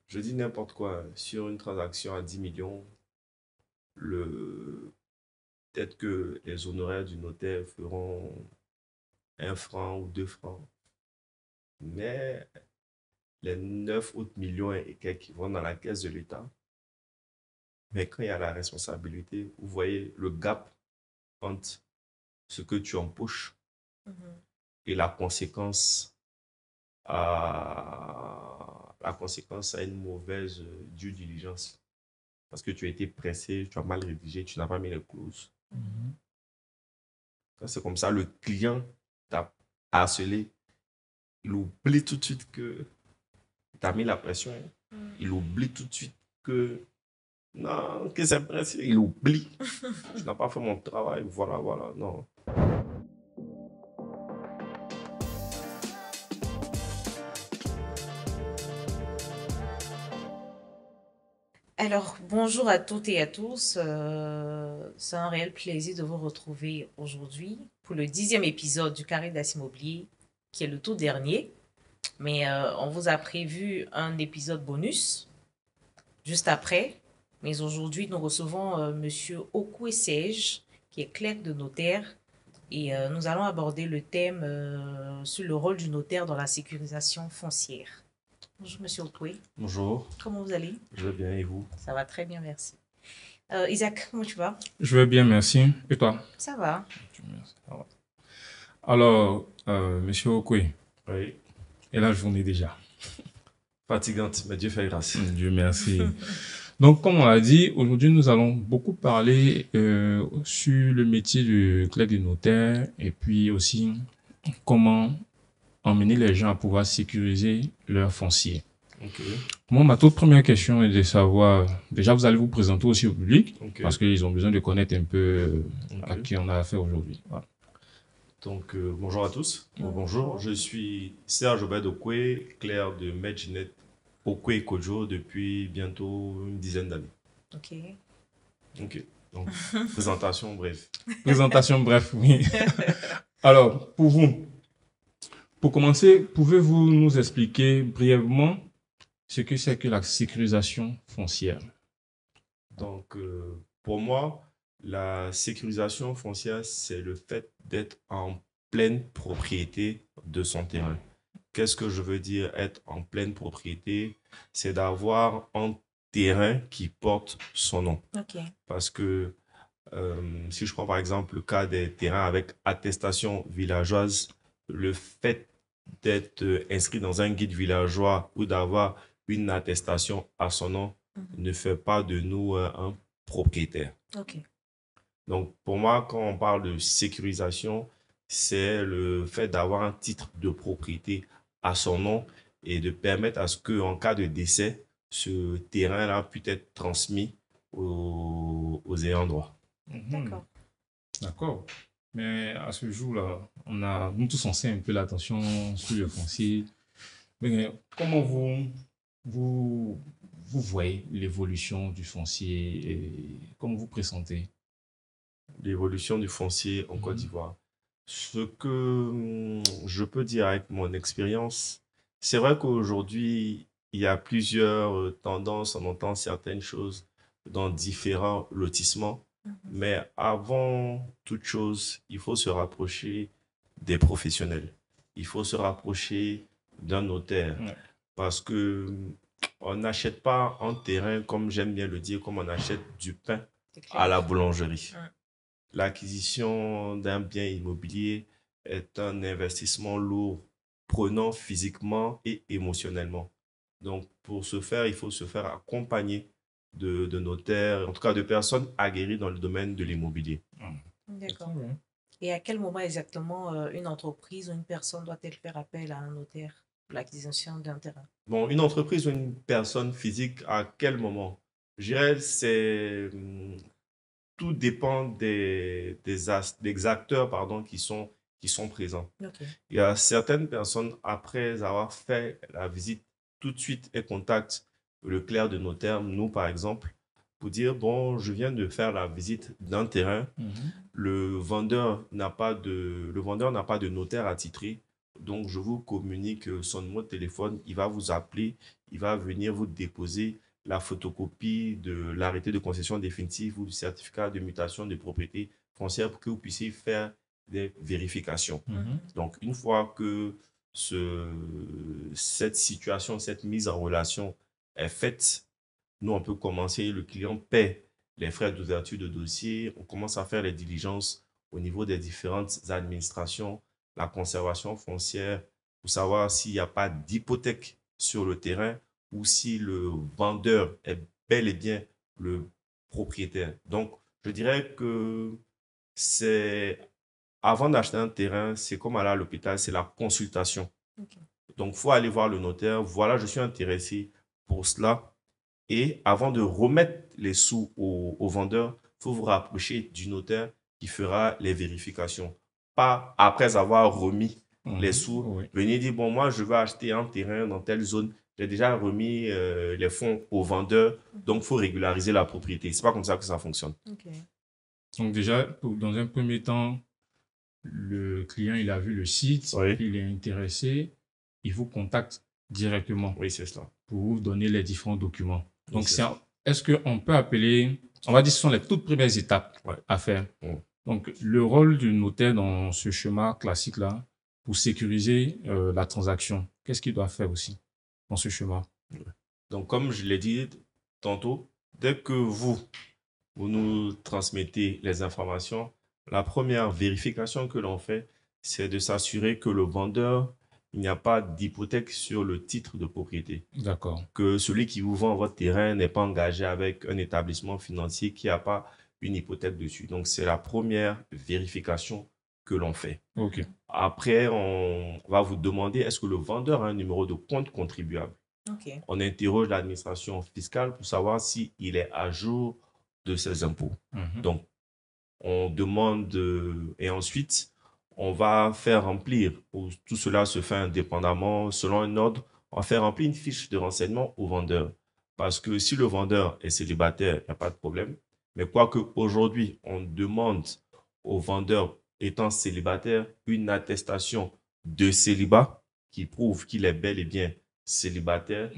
je dis n'importe quoi, sur une transaction à 10 millions, le... peut-être que les honoraires du notaire feront 1 franc ou 2 francs. Mais les 9 autres millions et quelques qui vont dans la caisse de l'État, mais quand il y a la responsabilité, vous voyez le gap entre ce que tu empoches Mhm. et la conséquence à une mauvaise due diligence. Parce que tu as été pressé, tu as mal rédigé, tu n'as pas mis les clauses. Mhm. Quand c'est comme ça, le client t'a harcelé, il oublie tout de suite que tu as mis la pression. Il oublie tout de suite que non, que c'est pressé. Il oublie. Je n'ai pas fait mon travail. Voilà, voilà. Non. Alors, bonjour à toutes et à tous. C'est un réel plaisir de vous retrouver aujourd'hui pour le 10e épisode du Carré d'As Immobilier, qui est le tout dernier. Mais on vous a prévu un épisode bonus juste après. Mais aujourd'hui, nous recevons Monsieur Okwe Sej, qui est clerc de notaire. Et nous allons aborder le thème sur le rôle du notaire dans la sécurisation foncière. Bonjour Monsieur Okwe, Bonjour. comment vous allez? Je vais bien et vous? Ça va très bien, merci. Isaac, comment tu vas? Je vais bien, merci. Et toi? Ça va. Merci. Alors, monsieur Okwe, Oui. et la journée déjà. Fatigante, mais Dieu fait grâce. Dieu merci. Donc, comme on l'a dit, aujourd'hui, nous allons beaucoup parler sur le métier de clerc de notaire et puis aussi comment emmener les gens à pouvoir sécuriser leur foncier. Ok. Moi, ma toute première question est de savoir, déjà, vous allez vous présenter aussi au public Ok. parce qu'ils ont besoin de connaître un peu à Ok. qui on a affaire aujourd'hui. Voilà. Donc, bonjour à tous. Bonjour. Je suis Serge Obed Okwe, clerc de Medjinet Okwe Kojo depuis bientôt une dizaine d'années. Ok. Ok. Donc, présentation, bref. Présentation, bref, oui. Alors, pour vous, pour commencer, pouvez-vous nous expliquer brièvement ce que c'est que la sécurisation foncière? Donc, pour moi, la sécurisation foncière, c'est le fait d'être en pleine propriété de son terrain. Qu'est-ce que je veux dire être en pleine propriété? C'est d'avoir un terrain qui porte son nom. Ok. Parce que si je prends par exemple le cas des terrains avec attestation villageoise, le fait d'être inscrit dans un guide villageois ou d'avoir une attestation à son nom Mhm. ne fait pas de nous un propriétaire. Ok. Donc pour moi, quand on parle de sécurisation, c'est le fait d'avoir un titre de propriété à son nom et de permettre à ce qu'en cas de décès, ce terrain-là puisse être transmis aux ayants droit. Mhm. D'accord. D'accord. Mais à ce jour-là, nous tous on sait un peu l'attention sur le foncier. Mais comment vous, vous voyez l'évolution du foncier et comment vous pressentez? L'évolution du foncier en Côte Mhm. d'Ivoire. Ce que je peux dire avec mon expérience, c'est vrai qu'aujourd'hui, il y a plusieurs tendances, on entend certaines choses dans différents lotissements, Mhm. mais avant toute chose, il faut se rapprocher des professionnels. Il faut se rapprocher d'un notaire Ouais. parce que on n'achète pas un terrain, comme j'aime bien le dire, comme on achète du pain C'est à clair. la boulangerie. Mm. L'acquisition d'un bien immobilier est un investissement lourd, prenant physiquement et émotionnellement. Donc, pour ce faire, il faut se faire accompagner de notaires, en tout cas de personnes aguerries dans le domaine de l'immobilier. C'est très D'accord. bien. Et à quel moment exactement une entreprise ou une personne doit-elle faire appel à un notaire pour l'acquisition d'un terrain? Bon, une entreprise ou une personne physique, à quel moment? Je dirais, tout dépend des acteurs pardon, qui sont présents. Ok. Il y a certaines personnes, après avoir fait la visite, tout de suite, elles contactent le clerc de notaire, nous par exemple, pour dire, bon, je viens de faire la visite d'un terrain, Mhm. le vendeur n'a pas de notaire attitré, Donc, je vous communique son numéro de téléphone. Il va vous appeler. Il va venir vous déposer la photocopie de l'arrêté de concession définitive ou du certificat de mutation de propriété foncière pour que vous puissiez faire des vérifications. Donc, une fois que cette situation, cette mise en relation est faite, nous, on peut commencer, le client paie les frais d'ouverture de dossier, on commence à faire les diligences au niveau des différentes administrations, la conservation foncière, pour savoir s'il n'y a pas d'hypothèque sur le terrain ou si le vendeur est bel et bien le propriétaire. Donc, je dirais que c'est avant d'acheter un terrain, c'est comme aller à l'hôpital, c'est la consultation. Ok. Donc, il faut aller voir le notaire. Voilà, je suis intéressé pour cela. Et avant de remettre les sous au vendeur, il faut vous rapprocher du notaire qui fera les vérifications. Pas après avoir remis les sous, Oui. venir dire, bon, moi, je veux acheter un terrain dans telle zone. J'ai déjà remis les fonds au vendeur, donc il faut régulariser la propriété. C'est pas comme ça que ça fonctionne. Ok. Donc déjà, dans un premier temps, le client, il a vu le site, Oui. il est intéressé, il vous contacte directement Oui, c'est cela. pour vous donner les différents documents. Donc, Oui, c'est ça. est-ce qu'on peut appeler, on va dire, ce sont les toutes premières étapes Ouais. à faire. Ouais. Donc, le rôle du notaire dans ce schéma classique-là, pour sécuriser la transaction, qu'est-ce qu'il doit faire aussi dans ce schéma? Donc, comme je l'ai dit tantôt, dès que vous nous transmettez les informations, la première vérification que l'on fait, c'est de s'assurer que le vendeur, il n'y a pas d'hypothèque sur le titre de propriété. D'accord. Que celui qui vous vend votre terrain n'est pas engagé avec un établissement financier qui n'a pas une hypothèque dessus. Donc, c'est la première vérification que l'on fait. OK. Après, on va vous demander est-ce que le vendeur a un numéro de compte contribuable. Ok. On interroge l'administration fiscale pour savoir s'il est à jour de ses impôts. Donc, on demande et ensuite, on va faire remplir, tout cela se fait indépendamment, selon un ordre, on va faire remplir une fiche de renseignement au vendeur. Parce que si le vendeur est célibataire, il n'y a pas de problème. Mais quoique aujourd'hui, on demande au vendeur étant célibataire une attestation de célibat qui prouve qu'il est bel et bien célibataire.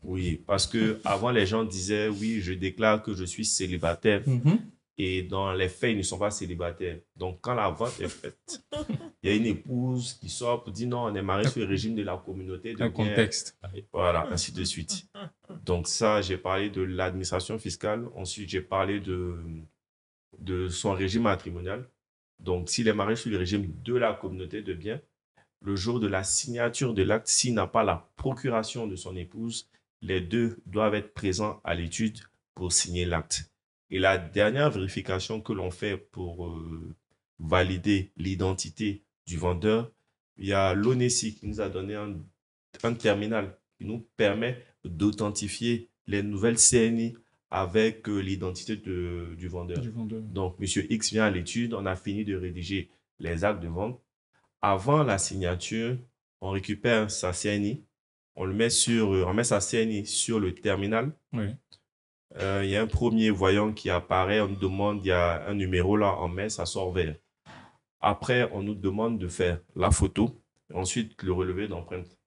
Oui, parce que avant les gens disaient oui, je déclare que je suis célibataire et dans les faits, ils ne sont pas célibataires. Donc quand la vente est faite, il y a une épouse qui sort pour dire non, on est marié sous le régime de la communauté de Un biens. contexte. Voilà, ainsi de suite. Donc ça, j'ai parlé de l'administration fiscale. Ensuite, j'ai parlé de son régime matrimonial. Donc s'il est marié sous le régime de la communauté de biens, le jour de la signature de l'acte, s'il n'a pas la procuration de son épouse, les deux doivent être présents à l'étude pour signer l'acte. Et la dernière vérification que l'on fait pour valider l'identité du vendeur, il y a l'ONESI qui nous a donné un terminal qui nous permet d'authentifier les nouvelles CNI avec l'identité du vendeur. Donc, M. X vient à l'étude, on a fini de rédiger les actes de vente. Avant la signature, on récupère sa CNI, on met sa CNI sur le terminal. Oui. Il y a un premier voyant qui apparaît, on nous demande, il y a un numéro là, on met, ça sort vert. Après, on nous demande de faire la photo, ensuite le relevé d'empreinte.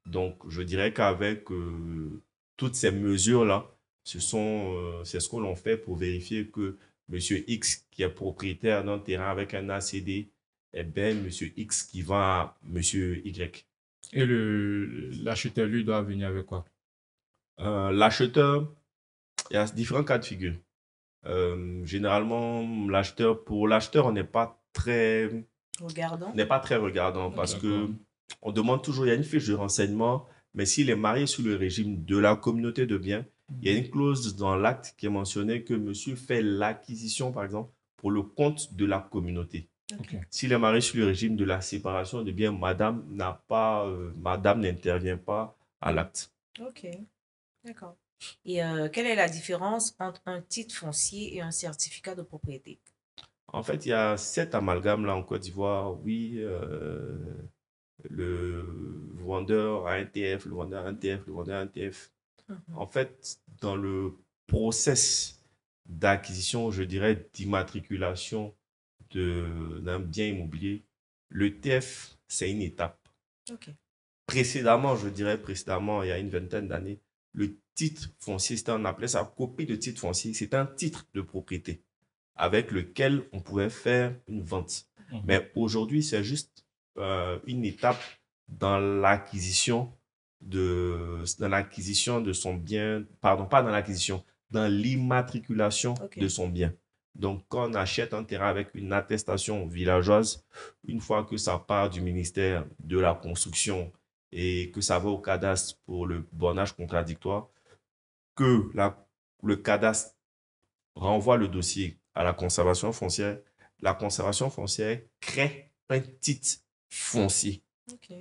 Donc, je dirais qu'avec toutes ces mesures-là, c'est ce que l'on fait pour vérifier que M. X, qui est propriétaire d'un terrain avec un ACD, est bien M. X qui vend à M. Y. Et l'acheteur, lui, doit venir avec quoi? L'acheteur, il y a différents cas de figure. Généralement, pour l'acheteur, on n'est pas très regardant parce que on demande toujours, il y a une fiche de renseignement, mais s'il est marié sous le régime de la communauté de biens, il y a une clause dans l'acte qui est mentionnée que monsieur fait l'acquisition, par exemple, pour le compte de la communauté. Okay. S'il est marié sous le régime de la séparation de biens, madame n'intervient pas à l'acte. Ok, d'accord. Et quelle est la différence entre un titre foncier et un certificat de propriété? En fait, il y a cet amalgame-là en Côte d'Ivoire. Oui, le vendeur a un TF, le vendeur a un TF, le vendeur a un TF. En fait, dans le process d'acquisition, je dirais d'immatriculation d'un bien immobilier, le TF, c'est une étape. Ok. Précédemment, je dirais précédemment, il y a une vingtaine d'années, le titre foncier, on appelait ça copie de titre foncier, c'est un titre de propriété avec lequel on pouvait faire une vente. Mais aujourd'hui, c'est juste une étape dans l'acquisition de son bien, pardon, pas dans l'acquisition, dans l'immatriculation de son bien. Donc, quand on achète un terrain avec une attestation villageoise, une fois que ça part du ministère de la construction et que ça va au cadastre pour le bornage contradictoire, que le cadastre renvoie le dossier à la conservation foncière crée un titre foncier. Ok.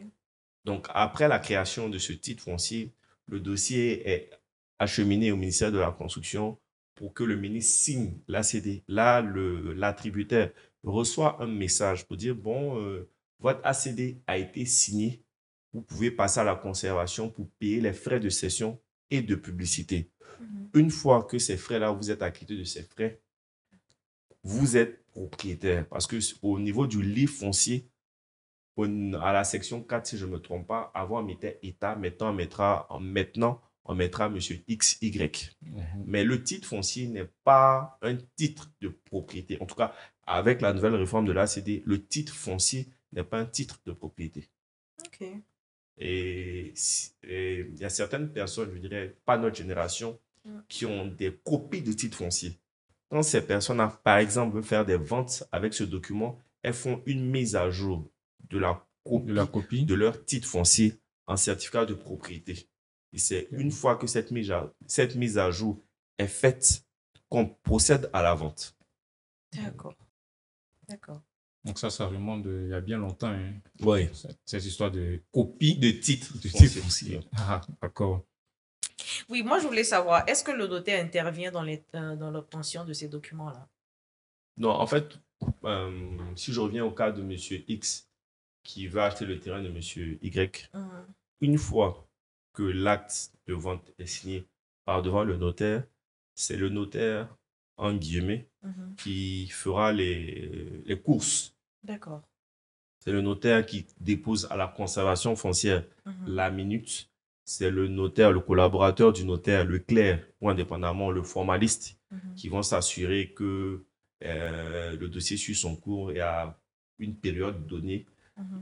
Donc, après la création de ce titre foncier, le dossier est acheminé au ministère de la Construction pour que le ministre signe l'ACD. Là, l'attributaire reçoit un message pour dire, bon, votre ACD a été signé, vous pouvez passer à la conservation pour payer les frais de cession et de publicité. Une fois que ces frais-là, vous êtes acquitté de ces frais, vous êtes propriétaire. Parce que au niveau du livre foncier, à la section 4, si je ne me trompe pas, avant on mettait État, maintenant on mettra Monsieur XY. Mais le titre foncier n'est pas un titre de propriété. En tout cas, avec la nouvelle réforme de l'ACD, le titre foncier n'est pas un titre de propriété. Ok. Et il y a certaines personnes, je dirais, pas notre génération, qui ont des copies de titres fonciers. Quand ces personnes, par exemple, veulent faire des ventes avec ce document, elles font une mise à jour de la copie de leur titre foncier en certificat de propriété. Et c'est une fois que cette mise à jour est faite qu'on procède à la vente. D'accord. D'accord. Donc ça remonte il y a bien longtemps. Hein. Oui. Cette histoire de copie de titre foncier. Ah, d'accord. Oui, moi je voulais savoir, est-ce que le notaire intervient dans l'obtention de ces documents-là? Non, en fait, si je reviens au cas de Monsieur X qui va acheter le terrain de Monsieur Y, une fois que l'acte de vente est signé par devant le notaire, c'est le notaire, en guillemets, qui fera les courses. D'accord. C'est le notaire qui dépose à la conservation foncière la minute. C'est le notaire, le collaborateur du notaire, le clerc ou indépendamment le formaliste qui vont s'assurer que le dossier suit son cours et à une période donnée,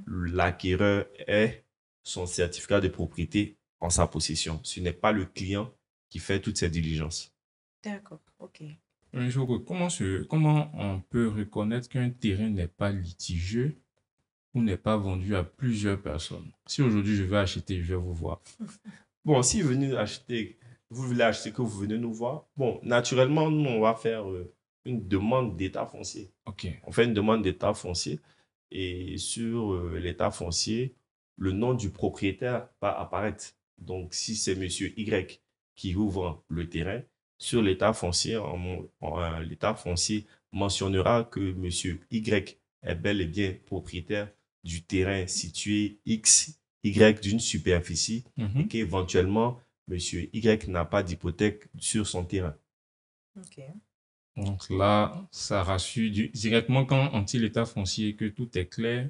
l'acquéreur ait son certificat de propriété en sa possession. Ce n'est pas le client qui fait toutes ces diligences. D'accord, ok. Comment on peut reconnaître qu'un terrain n'est pas litigieux ou n'est pas vendu à plusieurs personnes? Si aujourd'hui je vais acheter, je vais vous voir. Bon, si vous voulez acheter, que vous venez nous voir, bon, naturellement, nous, on va faire une demande d'état foncier. Ok. On fait une demande d'état foncier et sur l'état foncier, le nom du propriétaire va apparaître. Donc, si c'est Monsieur Y qui ouvre le terrain, sur l'état foncier, l'état foncier mentionnera que Monsieur Y est bel et bien propriétaire du terrain situé X, Y d'une superficie et qu'éventuellement, Monsieur Y n'a pas d'hypothèque sur son terrain. Ok. Donc là, ça rassure directement quand on tire l'état foncier que tout est clair,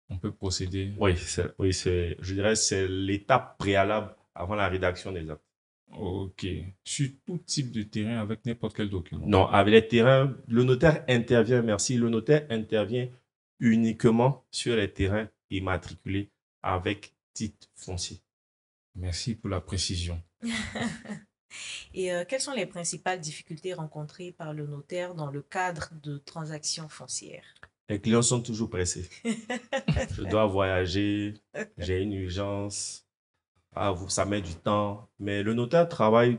on peut procéder. Oui, je dirais c'est l'étape préalable avant la rédaction des actes. Ok. Sur tout type de terrain avec n'importe quel document. Non, avec les terrains, le notaire intervient, merci, le notaire intervient uniquement sur les terrains immatriculés avec titre foncier. Merci pour la précision. Et quelles sont les principales difficultés rencontrées par le notaire dans le cadre de transactions foncières? Les clients sont toujours pressés. Je dois voyager, j'ai une urgence, ça met du temps. Mais le notaire travaille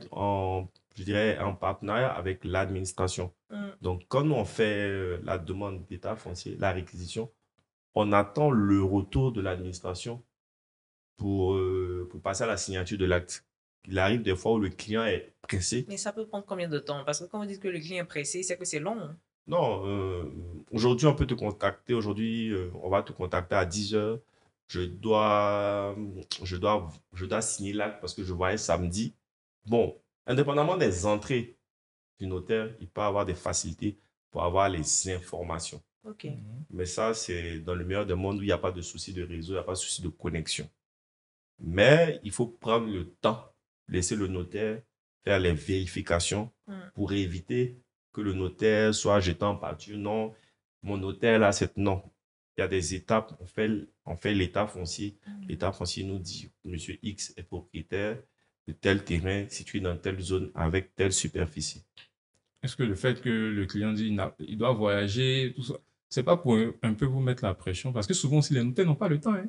je dirais, en partenariat avec l'administration. Donc, quand on fait la demande d'état foncier, la réquisition, on attend le retour de l'administration pour passer à la signature de l'acte. Il arrive des fois où le client est pressé. Mais ça peut prendre combien de temps? Parce que quand vous dites que le client est pressé, c'est que c'est long. Non, aujourd'hui, on peut te contacter. Aujourd'hui, on va te contacter à 10 heures. Je dois signer l'acte parce que je voyais samedi. Bon, indépendamment des entrées du notaire, il peut avoir des facilités pour avoir les informations. Ok. Mais ça, c'est dans le meilleur des mondes où il n'y a pas de souci de réseau, il n'y a pas de souci de connexion. Mais il faut prendre le temps, laisser le notaire faire les vérifications pour éviter que le notaire soit jeté en pâture. Non, mon notaire là, c'est non. Il y a des étapes. On fait l'état foncier. L'état foncier nous dit, Monsieur X est propriétaire de tel terrain situé dans telle zone avec telle superficie. Est-ce que le fait que le client dit il doit voyager, tout ça, c'est pas pour un peu vous mettre la pression? Parce que souvent aussi, les notaires n'ont pas le temps. Hein.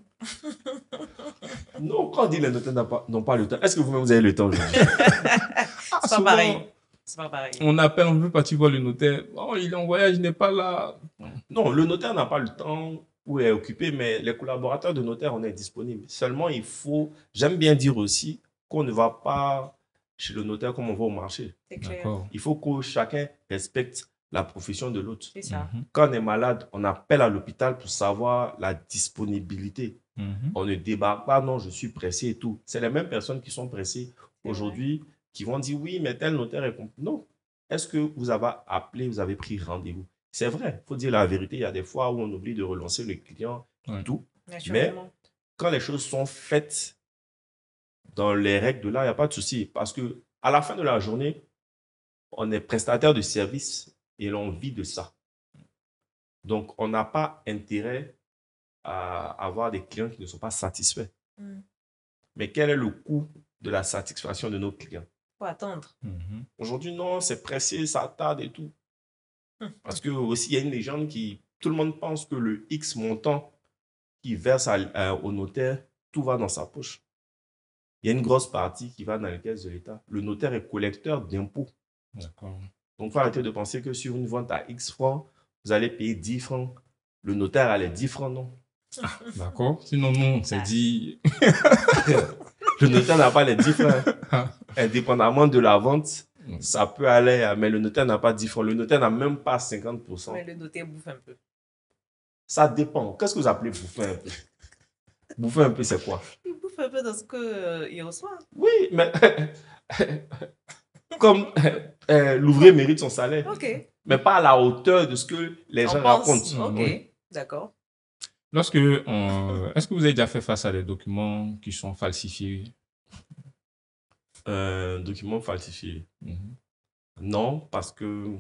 Non, quand on dit les notaires n'ont pas le temps, est-ce que vous-même vous avez le temps aujourd'hui? Ah, C'est pas souvent, pareil. C'est pas pareil. on appelle, on veut partir voir le notaire. Oh, il est en voyage, il n'est pas là. Non, le notaire n'a pas le temps ou est occupé, mais les collaborateurs de notaire, on est disponible. Seulement, j'aime bien dire aussi qu'on ne va pas chez le notaire comme on va au marché. C'est clair. D'accord. Il faut que chacun respecte la profession de l'autre. C'est ça. Quand on est malade, on appelle à l'hôpital pour savoir la disponibilité. Mhm. On ne débarque pas, non, je suis pressé et tout. C'est les mêmes personnes qui sont pressées C'est aujourd'hui qui vont dire oui, mais tel notaire est complet. Non. Est-ce que vous avez appelé, vous avez pris rendez-vous? C'est vrai, il faut dire la vérité. Il y a des fois où on oublie de relancer le client, Ouais. tout. Naturellement. Quand les choses sont faites dans les règles de l'art, il n'y a pas de souci. Parce que à la fin de la journée, on est prestataire de service et l'on vit de ça. Donc, on n'a pas intérêt à avoir des clients qui ne sont pas satisfaits. Mais quel est le coût de la satisfaction de nos clients? Faut attendre. Mhm. Aujourd'hui, non, c'est pressé, ça tarde et tout. Parce que aussi, il y a une légende qui... Tout le monde pense que le X montant qui verse au notaire, tout va dans sa poche. Il y a une grosse partie qui va dans les caisses de l'État. Le notaire est collecteur d'impôts. D'accord. Donc, il faut arrêter de penser que sur une vente à X francs, vous allez payer 10 francs. Le notaire a les 10 francs, non. D'accord. Sinon, non, c'est dit. Le notaire n'a pas les 10 francs. Indépendamment de la vente, ça peut aller, mais le notaire n'a pas 10 francs. Le notaire n'a même pas 50%. Mais le notaire bouffe un peu. Ça dépend. Qu'est-ce que vous appelez bouffer un peu? Bouffer un peu, c'est quoi? Il bouffe un peu dans ce qu'il reçoit. Oui, mais comme l'ouvrier mérite son salaire, Ok. mais pas à la hauteur de ce que les gens racontent. Ok. Oui. D'accord. Est-ce que vous avez déjà fait face à des documents qui sont falsifiés? Document falsifié. Mhm. Non, parce que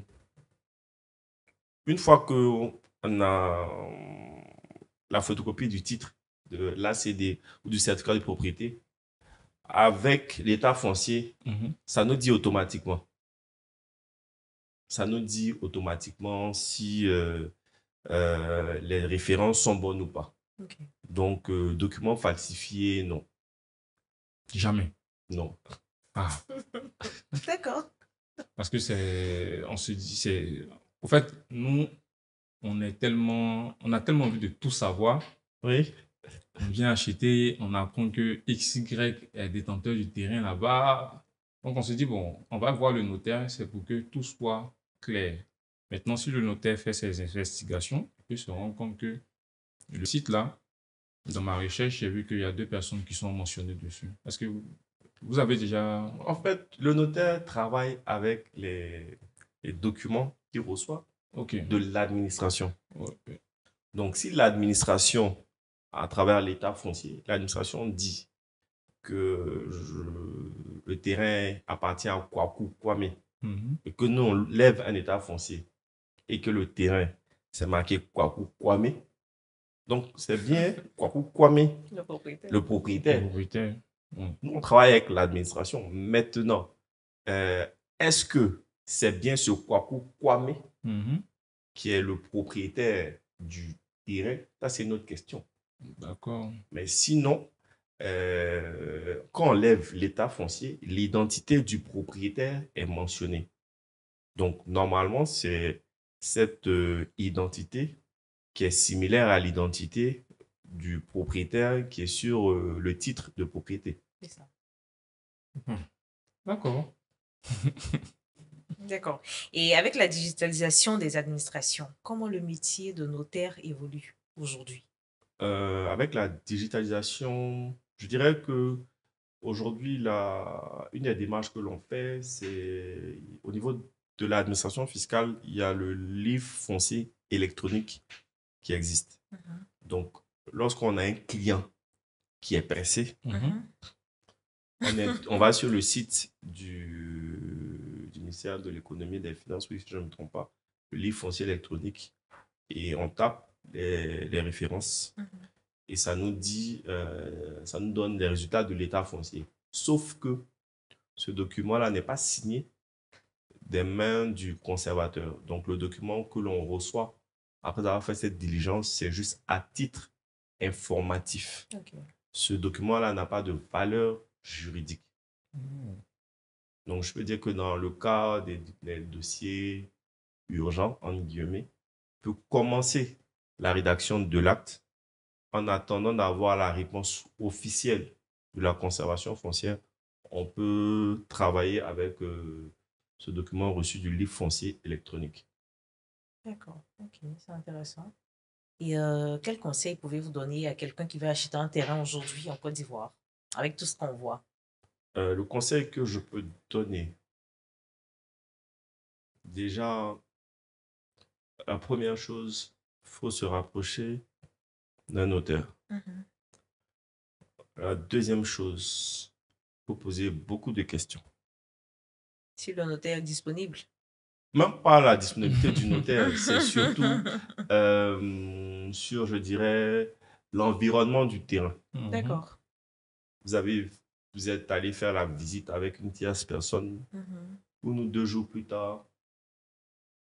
une fois qu'on a la photocopie du titre de l'ACD ou du certificat de propriété, avec l'état foncier, Mhm. ça nous dit automatiquement. Ça nous dit automatiquement si les références sont bonnes ou pas. Ok. Donc, document falsifié, non. Jamais. Non. Ah, D'accord. parce que on se dit, au fait, nous, on a tellement envie de tout savoir. Oui. On vient acheter, on apprend que XY est détenteur du terrain là-bas. Donc, on se dit, bon, on va voir le notaire, c'est pour que tout soit clair. Maintenant, si le notaire fait ses investigations, il peut se rendre compte que le site là, dans ma recherche, j'ai vu qu'il y a 2 personnes qui sont mentionnées dessus. Est-ce que vous avez déjà... En fait, le notaire travaille avec les documents qu'il reçoit Ok. de l'administration. Ouais. Donc, si l'administration, à travers l'état foncier, l'administration dit que le terrain appartient à Kwaku Kwame Mhm. et que nous, on lève un état foncier et que le terrain, c'est marqué Kwaku Kwame, donc c'est bien Kwaku Kwame, Le propriétaire. le propriétaire. Propriétaire. Nous, on travaille avec l'administration. Maintenant, est-ce que c'est bien ce Kwaku Kwame Mhm. qui est le propriétaire du terrain? Ça, c'est une autre question. D'accord. Mais sinon, quand on lève l'état foncier, l'identité du propriétaire est mentionnée. Donc, normalement, c'est cette identité qui est similaire à l'identité du propriétaire qui est sur le titre de propriété. C'est ça. D'accord. D'accord. Et avec la digitalisation des administrations, comment le métier de notaire évolue aujourd'hui? Avec la digitalisation, je dirais que aujourd'hui, une des démarches que l'on fait, c'est au niveau de l'administration fiscale, il y a le livre foncier électronique qui existent. Donc, lorsqu'on a un client qui est pressé, on va sur le site du ministère de l'économie et des finances, oui, si je ne me trompe pas, le livre foncier électronique, et on tape les références et ça nous dit, ça nous donne les résultats de l'état foncier. Sauf que ce document-là n'est pas signé des mains du conservateur. Donc, le document que l'on reçoit après avoir fait cette diligence, c'est juste à titre informatif. Ce document-là n'a pas de valeur juridique. Donc, je peux dire que dans le cas des dossiers urgents, entre guillemets, on peut commencer la rédaction de l'acte en attendant d'avoir la réponse officielle de la conservation foncière. On peut travailler avec ce document reçu du livre foncier électronique. D'accord, ok, c'est intéressant. Et quel conseil pouvez-vous donner à quelqu'un qui veut acheter un terrain aujourd'hui en Côte d'Ivoire, avec tout ce qu'on voit? Le conseil que je peux donner, déjà, la première chose, il faut se rapprocher d'un notaire. La deuxième chose, il faut poser beaucoup de questions. Si le notaire est disponible. Même pas la disponibilité du notaire, c'est surtout sur, je dirais, l'environnement du terrain. D'accord. Vous êtes allé faire la visite avec une tierce personne. Une ou 2 jours plus tard,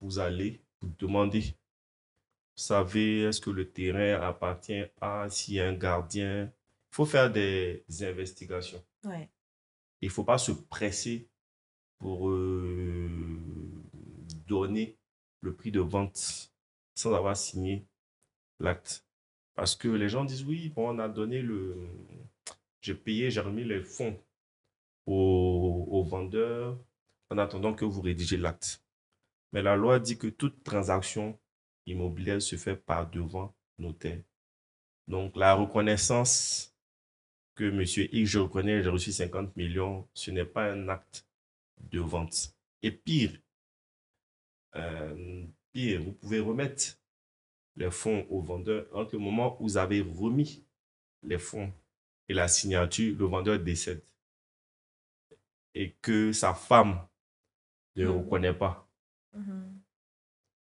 vous allez vous demander, vous savez, est-ce que le terrain appartient à, s'il y a un gardien? Il faut faire des investigations. Ouais. Il ne faut pas se presser pour donner le prix de vente sans avoir signé l'acte. Parce que les gens disent, oui, bon, on a donné j'ai payé, j'ai remis les fonds au vendeur en attendant que vous rédigez l'acte. Mais la loi dit que toute transaction immobilière se fait par devant notaire. Donc, la reconnaissance que monsieur X, je reconnais, j'ai reçu 50 millions, ce n'est pas un acte de vente. Et pire, vous pouvez remettre les fonds au vendeur. Entre le moment où vous avez remis les fonds et la signature, le vendeur décède. Et que sa femme ne reconnaît pas.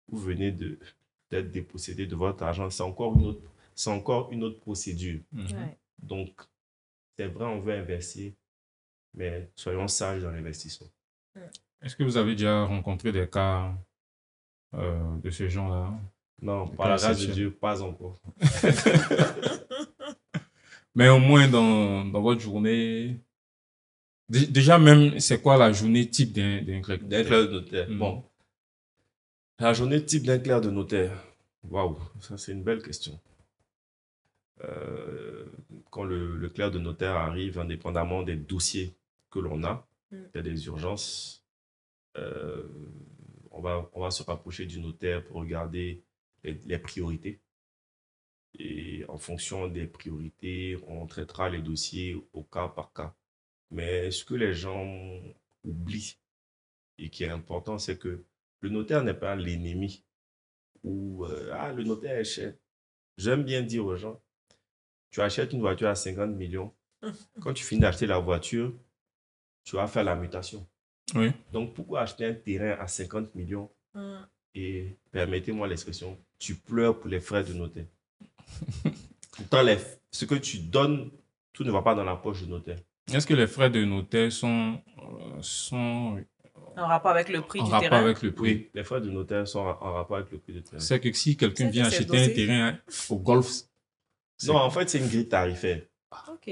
Vous venez d'être dépossédé de votre argent. C'est encore une autre procédure. Ouais. Donc, c'est vrai, on veut investir, mais soyons sages dans l'investissement. Est-ce que vous avez déjà rencontré des cas de ce genre-là? Non, par la grâce de Dieu, pas encore. Mais au moins dans votre journée, déjà même, c'est quoi la journée type d'un clerc de notaire? Bon, la journée type d'un clerc de notaire. Waouh, ça c'est une belle question. Quand le clerc de notaire arrive, indépendamment des dossiers que l'on a, il y a des urgences, on va se rapprocher du notaire pour regarder les priorités. Et en fonction des priorités, on traitera les dossiers au cas par cas. Mais ce que les gens oublient et qui est important, c'est que le notaire n'est pas l'ennemi ou le notaire est cher. J'aime bien dire aux gens, tu achètes une voiture à 50 millions. Quand tu finis d'acheter la voiture, tu vas faire la mutation. Oui. Donc, pourquoi acheter un terrain à 50 millions et, permettez-moi l'expression, tu pleures pour les frais de notaire. Pourtant, ce que tu donnes, tout ne va pas dans la poche du notaire. Est-ce que les frais de notaire sont en rapport avec le prix en du rapport terrain? avec le prix? Oui, les frais de notaire sont en rapport avec le prix du terrain. C'est que si quelqu'un vient c'est acheter un dosé. terrain au golf... Non, en fait, c'est une grille tarifaire. Ok.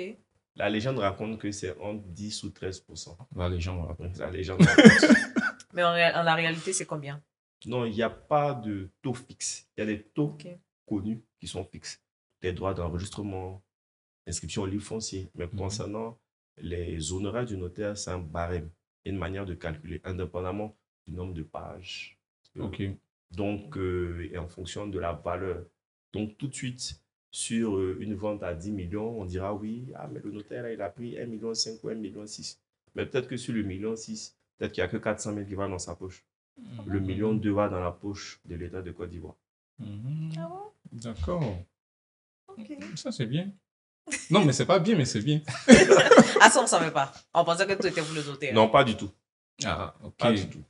La légende raconte que c'est entre 10 ou 13%. La légende raconte. La légende raconte. Mais en la réalité, c'est combien? Non, il n'y a pas de taux fixe. Il y a des taux connus qui sont fixes. Les droits d'enregistrement, inscription au livre foncier. Mais concernant les honoraires du notaire, c'est un barème, une manière de calculer, indépendamment du nombre de pages. Ok. Donc, et en fonction de la valeur. Donc, tout de suite, sur une vente à 10 millions, on dira oui, mais le notaire, là, il a pris 1,5 million ou 1,6 million. Mais peut-être que sur le 1,6 million, peut-être qu'il n'y a que 400 000 qui va dans sa poche. Le 1,2 million va dans la poche de l'État de Côte d'Ivoire. Mhm. Ah bon? D'accord. Ok. Ça, c'est bien. Non, mais c'est pas bien, mais c'est bien. Ah, ça, on ne savait pas. On pensait que tout était pour le notaire. Non, pas du tout. Ah, ok. Pas du tout. Mais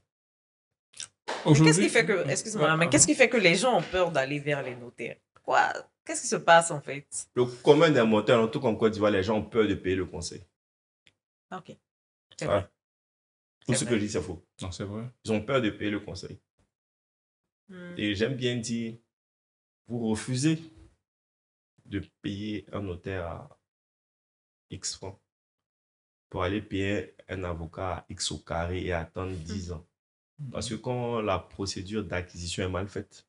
qu'est-ce qui Aujourd'hui, fait que, excuse-moi, mais qu'est-ce qui fait que les gens ont peur d'aller vers les notaires? Quoi? Qu'est-ce qui se passe en fait? Le commun des mortels, en tout cas en Côte d'Ivoire, les gens ont peur de payer le conseil. Ok, c'est Ouais. vrai. Tout C'est ce que vrai. je dis, c'est faux. Non, c'est vrai. Ils ont peur de payer le conseil. Hmm. Et j'aime bien dire, vous refusez de payer un notaire à X francs pour aller payer un avocat à X au carré et attendre 10 ans. Parce que quand la procédure d'acquisition est mal faite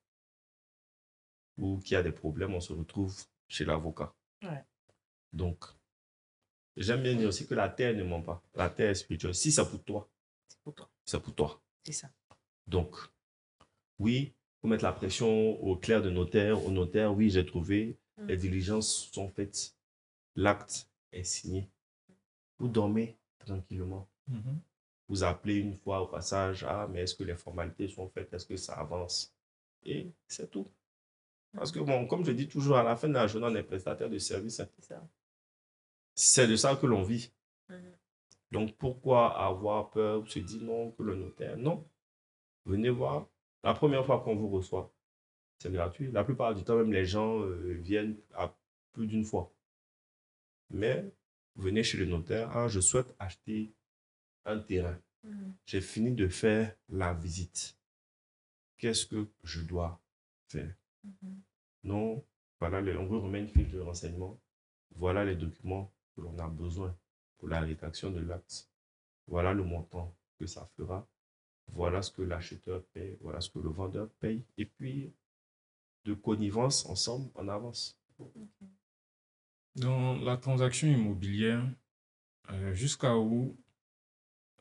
ou qu'il y a des problèmes, on se retrouve chez l'avocat. Ouais. Donc, j'aime bien dire aussi que la terre ne ment pas. La terre est spirituelle. Si c'est pour toi, C'est pour toi. c'est pour toi. C'est ça. Donc, oui, il faut mettre la pression au clerc de notaire, au notaire. Oui, j'ai trouvé. Les diligences sont faites. L'acte est signé. Vous dormez tranquillement. Mhm. Vous appelez une fois au passage. Ah, mais est-ce que les formalités sont faites? Est-ce que ça avance? Et c'est tout. Parce que, bon, comme je dis toujours, à la fin de la journée, on est prestataire de service. C'est ça. C'est de ça que l'on vit. Mhm. Donc, pourquoi avoir peur ou se dire non que le notaire? Non. Venez voir. La première fois qu'on vous reçoit, c'est gratuit. La plupart du temps, même les gens viennent à plus d'une fois. Mais venez chez le notaire. Ah, je souhaite acheter un terrain. Mhm. J'ai fini de faire la visite. Qu'est-ce que je dois faire? Mhm. Non, voilà, on vous remet une fiche de renseignement. Voilà les documents que l'on a besoin pour la rédaction de l'acte. Voilà le montant que ça fera. Voilà ce que l'acheteur paye. Voilà ce que le vendeur paye. Et puis, de connivence, ensemble, on avance. Dans la transaction immobilière, jusqu'à où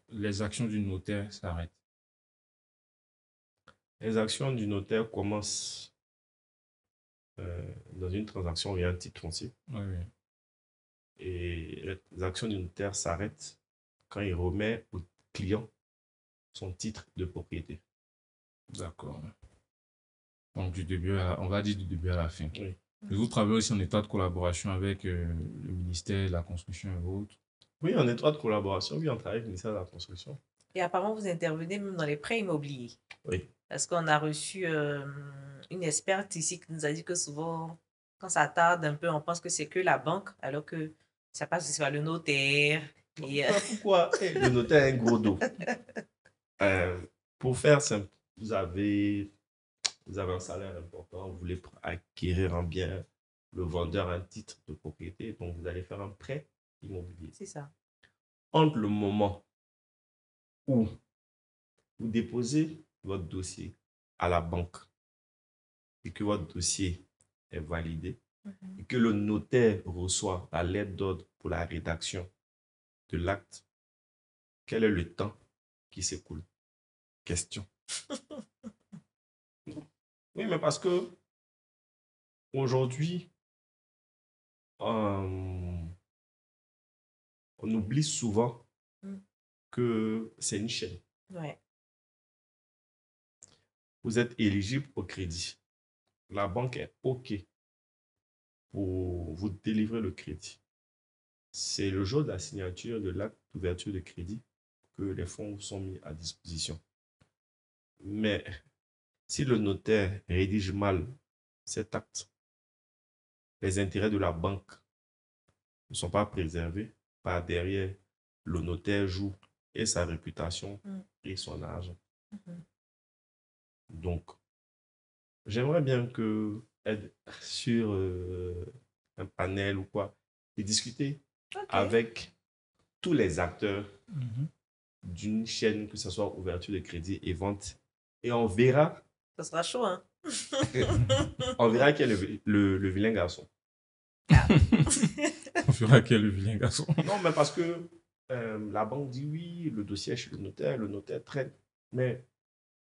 les actions du notaire s'arrêtent? Les actions du notaire commencent dans une transaction où il y a un titre foncier. Oui, oui. Et les actions du notaire s'arrêtent quand il remet au client son titre de propriété. D'accord. Donc, on va dire du début à la fin. Oui. Et vous travaillez aussi en état de collaboration avec le ministère de la Construction et autres. Oui, en étroite collaboration. Oui, on travaille avec le ministère de la Construction. Et apparemment, vous intervenez même dans les prêts immobiliers. Oui. Parce qu'on a reçu une experte ici qui nous a dit que souvent, quand ça tarde un peu, on pense que c'est que la banque, alors que ça passe aussi par le notaire. Et, Pourquoi le notaire a un gros dos? Pour faire simple, vous avez un salaire important, vous voulez acquérir un bien, le vendeur a un titre de propriété, donc vous allez faire un prêt immobilier. c'est ça. Entre le moment où vous déposez votre dossier à la banque et que votre dossier est validé et que le notaire reçoit la lettre d'ordre pour la rédaction de l'acte, quel est le temps qui s'écoule? Question. Oui, mais parce que aujourd'hui, on oublie souvent Mm. que c'est une chaîne. Ouais. Vous êtes éligible au crédit. La banque est OK pour vous délivrer le crédit. C'est le jour de la signature de l'acte d'ouverture de crédit que les fonds vous sont mis à disposition. Mais si le notaire rédige mal cet acte, les intérêts de la banque ne sont pas préservés. Par derrière, le notaire joue et sa réputation et son argent. Donc, j'aimerais bien que être sur un panel ou quoi et discuter Ok. avec tous les acteurs Mhm. d'une chaîne, que ce soit ouverture de crédit et vente. Et on verra, Ça sera chaud, hein? on verra qui est le vilain garçon. On fera quel vilain garçon. Non, mais parce que la banque dit oui, le dossier est chez le notaire traite. Mais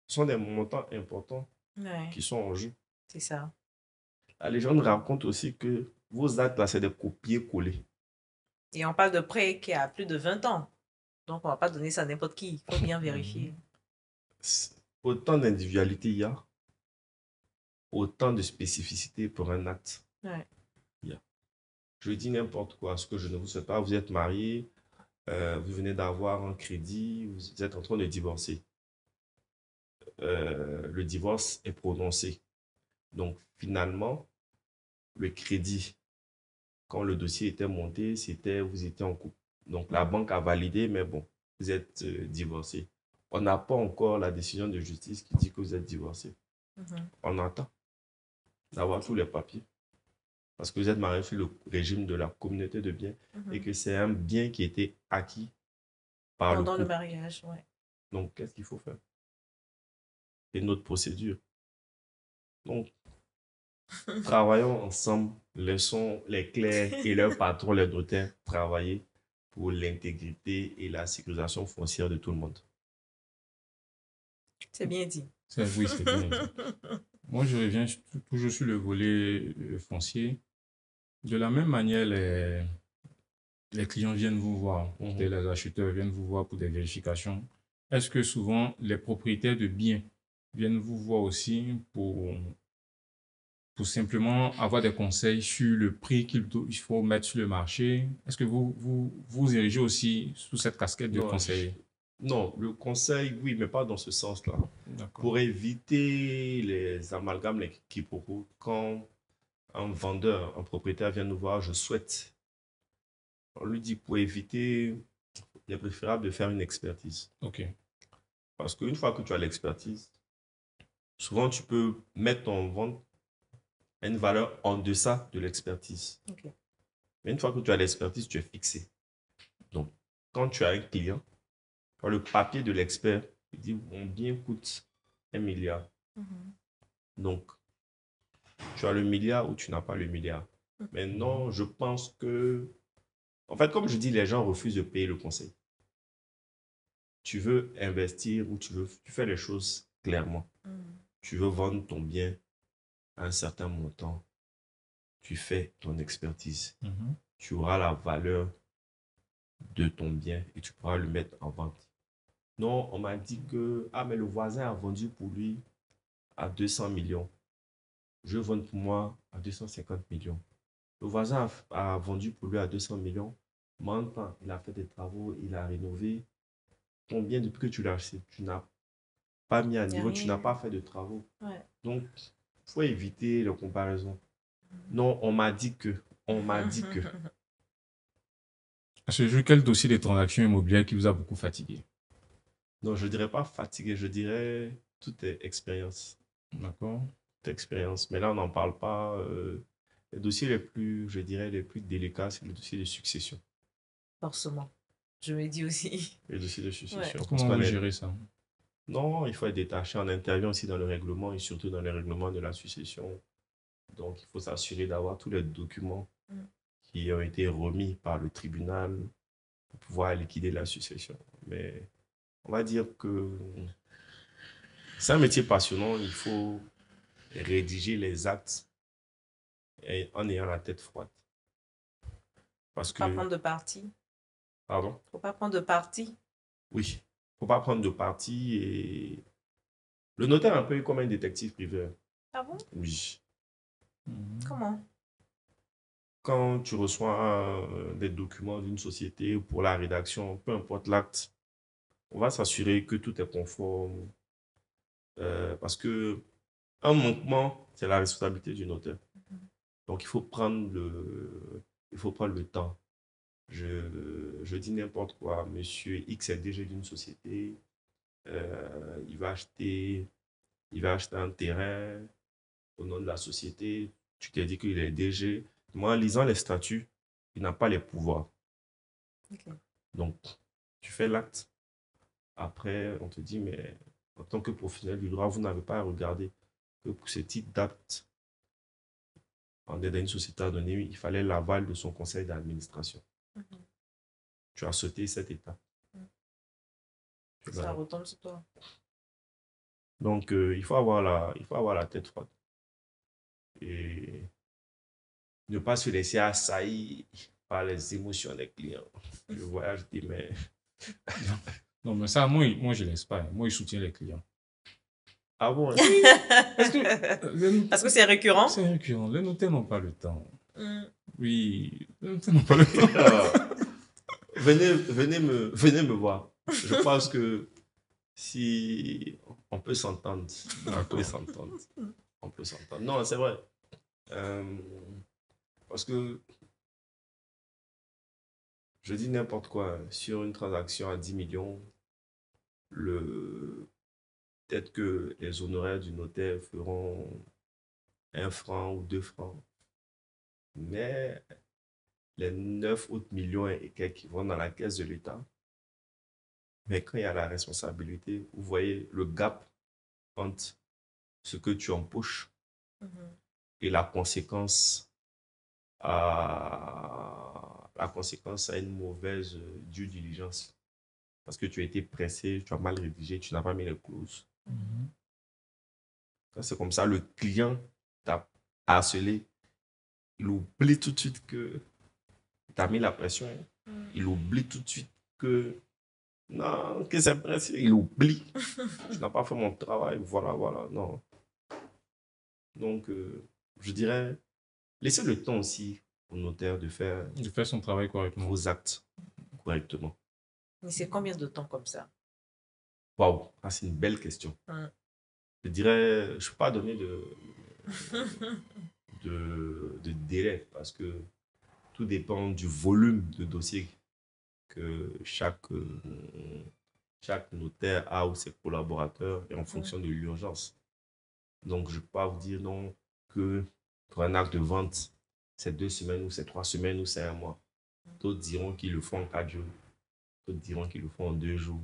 ce sont des montants importants Ouais, qui sont en jeu. c'est ça. La légende raconte aussi que vos actes là, c'est des copier-coller. Et on parle de prêt qui a plus de 20 ans. Donc, on ne va pas donner ça à n'importe qui. Il faut bien vérifier. Autant d'individualité il y a, autant de spécificité pour un acte. Ouais. Je dis n'importe quoi, ce que je ne vous souhaite pas. Vous êtes marié, vous venez d'avoir un crédit, vous êtes en train de divorcer. Le divorce est prononcé. Donc, finalement, le crédit, quand le dossier était monté, vous étiez en couple. Donc, la banque a validé, mais bon, vous êtes divorcé. On n'a pas encore la décision de justice qui dit que vous êtes divorcé. On attend d'avoir tous les papiers. Parce que vous êtes marié sur le régime de la communauté de biens et que c'est un bien qui a été acquis par Pendant le le couple. mariage, ouais. Donc, qu'est-ce qu'il faut faire? C'est notre procédure. Donc, travaillons ensemble, laissons les clercs et leurs patrons, les notaires, travailler pour l'intégrité et la sécurisation foncière de tout le monde. C'est bien dit. Oui, c'est bien. Moi, je reviens toujours sur le volet foncier. De la même manière, les clients viennent vous voir, les acheteurs viennent vous voir pour des vérifications. Est-ce que souvent les propriétaires de biens viennent vous voir aussi pour simplement avoir des conseils sur le prix qu'il faut mettre sur le marché? Est-ce que vous érigez aussi sous cette casquette de Non, conseiller? Non, le conseil, oui, mais pas dans ce sens-là. D'accord. Pour éviter les amalgames, les quiproquos, quand un vendeur, un propriétaire vient nous voir, je souhaite, on lui dit pour éviter, il est préférable de faire une expertise. OK. Parce qu'une fois que tu as l'expertise, souvent tu peux mettre ton vente à une valeur en deçà de l'expertise. Ok. Mais une fois que tu as l'expertise, tu es fixé. Donc, quand tu as un client, quand le papier de l'expert, il dit mon bien coûte 1 milliard. Donc, tu as le milliard ou tu n'as pas le milliard. Maintenant, je pense que, en fait, comme je dis, les gens refusent de payer le conseil. Tu veux investir ou tu fais les choses clairement. Tu veux vendre ton bien à un certain montant. Tu fais ton expertise. Tu auras la valeur de ton bien et tu pourras le mettre en vente. Non, on m'a dit que, ah, mais le voisin a vendu pour lui à 200 millions. Je vends pour moi à 250 millions. Le voisin a vendu pour lui à 200 millions. Maintenant, il a fait des travaux, il a rénové. Combien depuis que tu l'as acheté? Tu n'as pas mis à niveau, tu n'as pas fait de travaux. Ouais. Donc, il faut éviter les comparaisons. Non, on m'a dit que. On m'a dit que. À ce jour, quel dossier des transactions immobilières qui vous a beaucoup fatigué? Non, je ne dirais pas fatigué, je dirais toute expérience. D'accord. Toute expérience. Mais là, on n'en parle pas. Les dossiers les plus, je dirais, les plus délicats, c'est le dossier de succession. Forcément. Je me dis aussi. Les dossiers de succession. Ouais. Comment vous gérez ça? Non, il faut être détaché. On intervient aussi dans le règlement et surtout dans le règlement de la succession. Donc, il faut s'assurer d'avoir tous les documents qui ont été remis par le tribunal pour pouvoir liquider la succession. Mais on va dire que c'est un métier passionnant. Il faut rédiger les actes en ayant la tête froide. Parce Faut pas que... prendre de parti. Pardon? Faut pas prendre de parti. Oui. Faut pas prendre de parti et... Le notaire est un peu comme un détective privé. Ah bon? Oui. Comment? Quand tu reçois des documents d'une société pour la rédaction, peu importe l'acte, on va s'assurer que tout est conforme. Parce que un manquement, c'est la responsabilité du notaire. Donc, il faut prendre le temps. Je dis n'importe quoi. Monsieur X est DG d'une société. Il va acheter un terrain au nom de la société. Tu t'es dit qu'il est DG. Moi, en lisant les statuts, il n'a pas les pouvoirs. Okay. Donc, tu fais l'acte. Après, on te dit, mais en tant que professionnel du droit, vous n'avez pas à regarder que pour ce type d'acte, dans une société à donner, il fallait l'aval de son conseil d'administration. Tu as sauté cette étape. Ça retombe sur toi. Donc, il faut avoir la tête froide. Et ne pas se laisser assaillir par les émotions des clients. Je voyage, je dis, mais... Non, mais ça, moi je ne laisse pas. Moi, je soutiens les clients. Ah bon? Parce que Parce que c'est récurrent. c'est récurrent. Les notaires n'ont pas le temps. Mm. Oui, les notaires n'ont pas le temps. Venez me voir. Je pense que si on peut s'entendre, on peut s'entendre. On peut s'entendre. Non, c'est vrai. Euh, Parce que je dis n'importe quoi. Sur une transaction à 10 millions, le... peut-être que les honoraires du notaire feront 1 franc ou 2 francs. Mais les 9 autres millions et quelques qui vont dans la caisse de l'État, mais quand il y a la responsabilité, vous voyez le gap entre ce que tu empoches Mhm. et la conséquence à une mauvaise due diligence. Parce que tu as été pressé, tu as mal rédigé, tu n'as pas mis les clauses. Mhm. Quand c'est comme ça, le client t'a harcelé, il oublie tout de suite que tu as mis la pression. Il oublie tout de suite que non, que c'est pressé. Il oublie. Je n'ai pas fait mon travail. Voilà, voilà. Non. Donc, je dirais, laissez le temps aussi au notaire de faire De faire son travail correctement. vos actes correctement. Mais c'est combien de temps comme ça? Waouh, ah, c'est une belle question. Je dirais, je ne peux pas donner de délai parce que tout dépend du volume de dossier que chaque notaire a ou ses collaborateurs et en fonction de l'urgence. Donc, je ne peux pas vous dire non que pour un acte de vente, c'est 2 semaines ou c'est 3 semaines ou c'est un mois. D'autres diront qu'ils le font en 4 jours. D'autres diront qu'ils le font en 2 jours.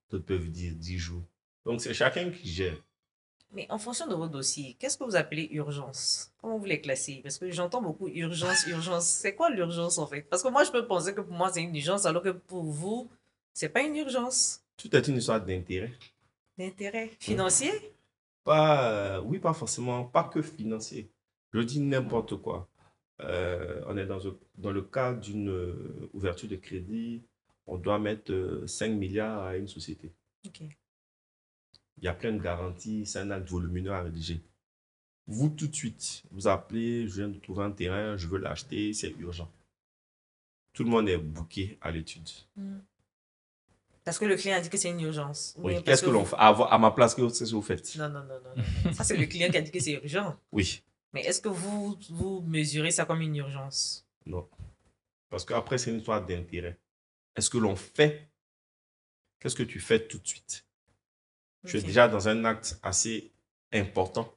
D'autres peuvent dire 10 jours. Donc, c'est chacun qui gère. Mais en fonction de vos dossiers, qu'est-ce que vous appelez urgence? Comment vous les classez? Parce que j'entends beaucoup urgence, urgence. C'est quoi l'urgence en fait? Parce que moi, je peux penser que pour moi, c'est une urgence, alors que pour vous, c'est pas une urgence. Tout est une histoire d'intérêt. D'intérêt financier? Pas, oui, pas forcément, pas que financier. Je dis n'importe quoi. On est dans le cadre d'une ouverture de crédit. On doit mettre 5 milliards à une société. Ok. Il y a plein de garanties. C'est un acte volumineux à rédiger. Vous, tout de suite, vous appelez, je viens de trouver un terrain, je veux l'acheter, c'est urgent. Tout le monde est booké à l'étude. Parce que le client a dit que c'est une urgence. Ou Oui, bien parce qu'est-ce que l'on fait? À ma place, qu'est-ce que vous faites? Non, non, non, non, non, non. Ça, c'est le client qui a dit que c'est urgent. Oui, Mais est-ce que vous mesurez ça comme une urgence? non. Parce qu'après, c'est une histoire d'intérêt. Est-ce que l'on fait? Qu'est-ce que tu fais tout de suite? Tu es Ok. déjà dans un acte assez important.